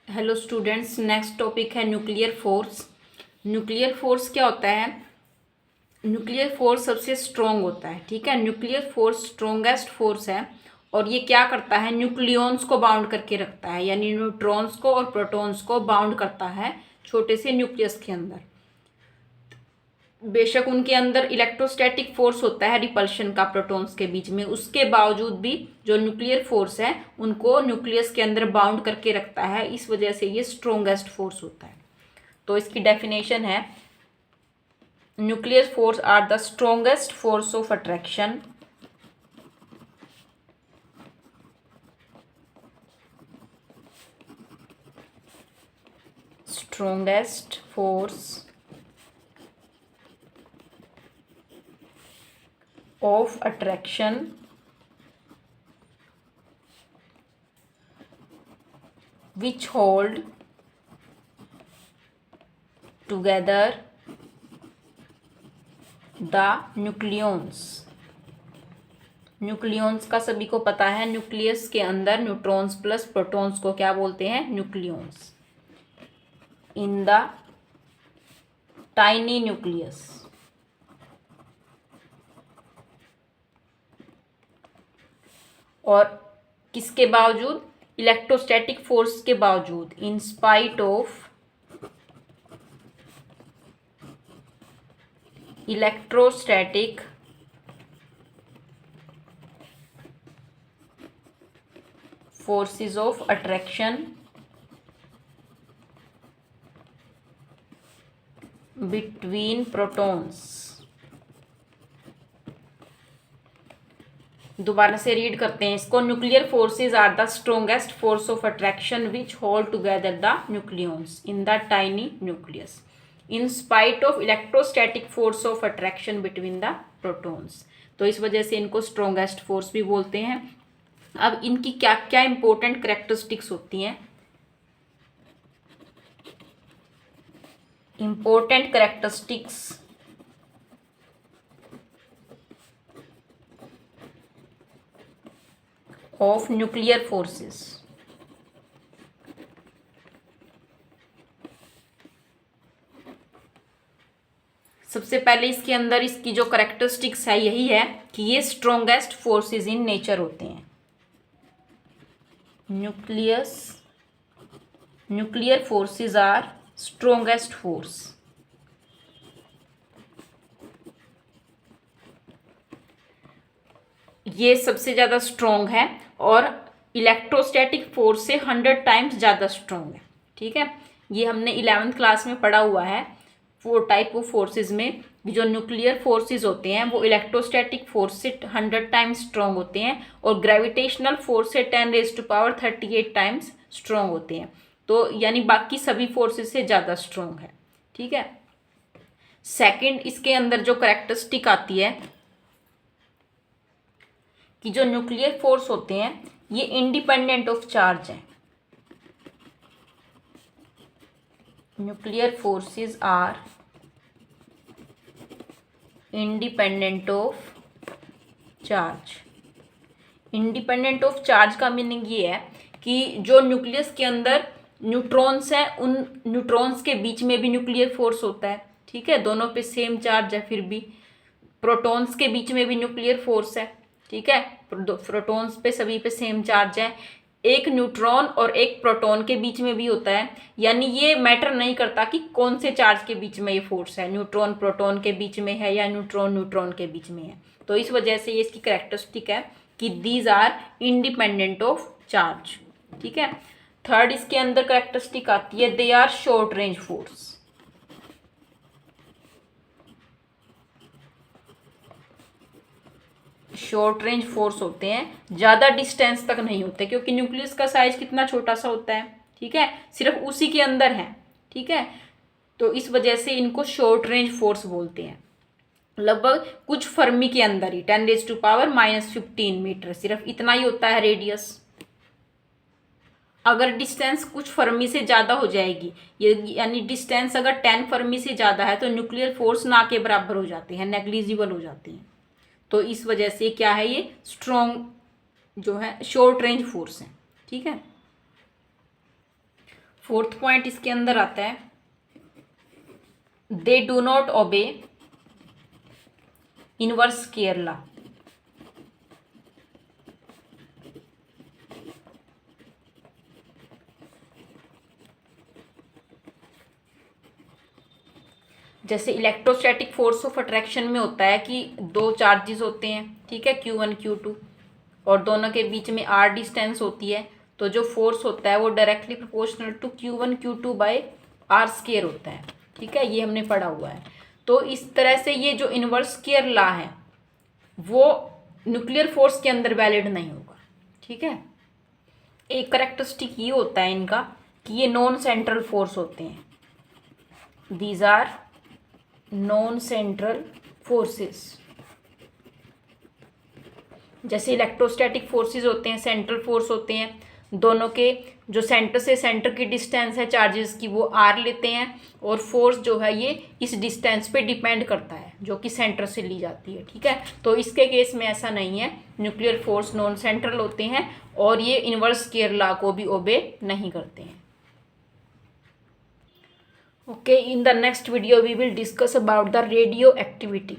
Hello students, next topic है nuclear force. Nuclear force क्या होता है? न्यूक्लियर फोर्स सबसे स्ट्रॉन्ग होता है। ठीक है, न्यूक्लियर फोर्स स्ट्रॉन्गेस्ट फोर्स है और ये क्या करता है? न्यूक्लियॉन्स को बाउंड करके रखता है, यानी न्यूट्रॉन्स को और प्रोटॉन्स को बाउंड करता है छोटे से न्यूक्लियस के अंदर। बेशक उनके अंदर इलेक्ट्रोस्टैटिक फोर्स होता है रिपल्शन का प्रोटॉन्स के बीच में, उसके बावजूद भी जो न्यूक्लियर फोर्स है उनको न्यूक्लियस के अंदर बाउंड करके रखता है। इस वजह से ये स्ट्रॉन्गेस्ट फोर्स होता है। तो इसकी डेफिनेशन है, nuclear force are the strongest force of attraction strongest force of attraction which hold together the nucleons। Nucleons का सभी को पता है, न्यूक्लियस के अंदर न्यूट्रॉन्स प्लस प्रोटॉन्स को क्या बोलते हैं? Nucleons. In the tiny nucleus. और किसके बावजूद? इलेक्ट्रोस्टैटिक फोर्स के बावजूद। In spite of electrostatic forces of attraction between protons. दोबारा से रीड करते हैं इसको। Nuclear forces are the strongest force of attraction which hold together the nucleons in the tiny nucleus in spite of electrostatic force of attraction between the protons. तो इस वजह से इनको स्ट्रॉन्गेस्ट फोर्स भी बोलते हैं। अब इनकी क्या क्या इंपॉर्टेंट कैरेक्टरिस्टिक्स होती हैं? Important characteristics of nuclear forces. सबसे पहले इसके अंदर इसकी जो कैरेक्टरिस्टिक्स है यही है कि ये स्ट्रॉन्गेस्ट फोर्सेस इन नेचर होते हैं। Nuclear forces are strongest force. ये सबसे ज़्यादा स्ट्रॉन्ग है और इलेक्ट्रोस्टैटिक फोर्स से 100 टाइम्स ज़्यादा स्ट्रॉन्ग है। ठीक है, ये हमने 11th क्लास में पढ़ा हुआ है। 4 टाइप ऑफ फोर्सेस में जो न्यूक्लियर फोर्सेस होते हैं वो इलेक्ट्रोस्टैटिक फोर्स से 100 टाइम्स स्ट्रॉन्ग होते हैं और ग्रेविटेशनल फोर्स से 10⁻38 टाइम्स स्ट्रॉन्ग होते हैं। तो यानी बाकी सभी फोर्सेस से ज़्यादा स्ट्रॉन्ग है। ठीक है, सेकंड इसके अंदर जो कैरेक्टरिस्टिक आती है कि जो न्यूक्लियर फोर्स होते हैं ये इंडिपेंडेंट ऑफ चार्ज है। Nuclear forces are independent of charge. Independent of charge का मीनिंग ये है कि जो न्यूक्लियस के अंदर न्यूट्रॉन्स हैं उन न्यूट्रॉन्स के बीच में भी न्यूक्लियर फोर्स होता है। ठीक है, दोनों पे सेम चार्ज है, फिर भी प्रोटॉन्स के बीच में भी न्यूक्लियर फोर्स है। ठीक है, प्रोटॉन्स पे सभी पे सेम चार्ज है। एक न्यूट्रॉन और एक प्रोटॉन के बीच में भी होता है, यानी ये मैटर नहीं करता कि कौन से चार्ज के बीच में ये फोर्स है, न्यूट्रॉन प्रोटॉन के बीच में है या न्यूट्रॉन न्यूट्रॉन के बीच में है। तो इस वजह से ये इसकी कैरेक्टरिस्टिक है कि these are independent of charge. ठीक है, थर्ड इसके अंदर कैरेक्टरिस्टिक आती है, they are short range force. Short range force होते हैं, ज़्यादा डिस्टेंस तक नहीं होते क्योंकि न्यूक्लियस का साइज कितना छोटा सा होता है। ठीक है, सिर्फ उसी के अंदर है। ठीक है, तो इस वजह से इनको शॉर्ट रेंज फोर्स बोलते हैं। लगभग कुछ फर्मी के अंदर ही 10⁻⁻15 मीटर, सिर्फ इतना ही होता है रेडियस। अगर डिस्टेंस कुछ फर्मी से ज़्यादा हो जाएगी, यानी डिस्टेंस अगर 10 फर्मी से ज़्यादा है तो न्यूक्लियर फोर्स ना के बराबर हो जाते हैं, नेग्लिजिबल हो जाती हैं। तो इस वजह से क्या है, ये स्ट्रॉन्ग जो है शॉर्ट रेंज फोर्स है। ठीक है, फोर्थ पॉइंट इसके अंदर आता है, they do not obey inverse square law. जैसे इलेक्ट्रोस्टैटिक फोर्स ऑफ अट्रैक्शन में होता है कि दो चार्जेस होते हैं, ठीक है, Q1 Q2, और दोनों के बीच में R डिस्टेंस होती है, तो जो फोर्स होता है वो directly proportional to Q1 Q2 by R square होता है, ठीक है, ये हमने पढ़ा हुआ है। तो इस तरह से ये जो इनवर्स स्केयर लॉ है वो न्यूक्लियर फोर्स के अंदर वैलिड नहीं होगा, ठीक है। एक करेक्टरिस्टिक ये होता है इनका कि ये नॉन सेंट्रल फोर्स होते हैं, these are non central forces. जैसे इलेक्ट्रोस्टैटिक फोर्सेस होते हैं, सेंट्रल फोर्स होते हैं, दोनों के जो सेंटर से सेंटर की डिस्टेंस है चार्जेस की वो R लेते हैं, और फोर्स जो है ये इस डिस्टेंस पे डिपेंड करता है जो कि सेंटर से ली जाती है, ठीक है। तो इसके केस में ऐसा नहीं है, न्यूक्लियर फोर्स नॉन सेंट्रल होते हैं और ये इनवर्स स्केयर लॉ को भी ओबे नहीं करते हैं। Okay, in the next video we will discuss about the radioactivity.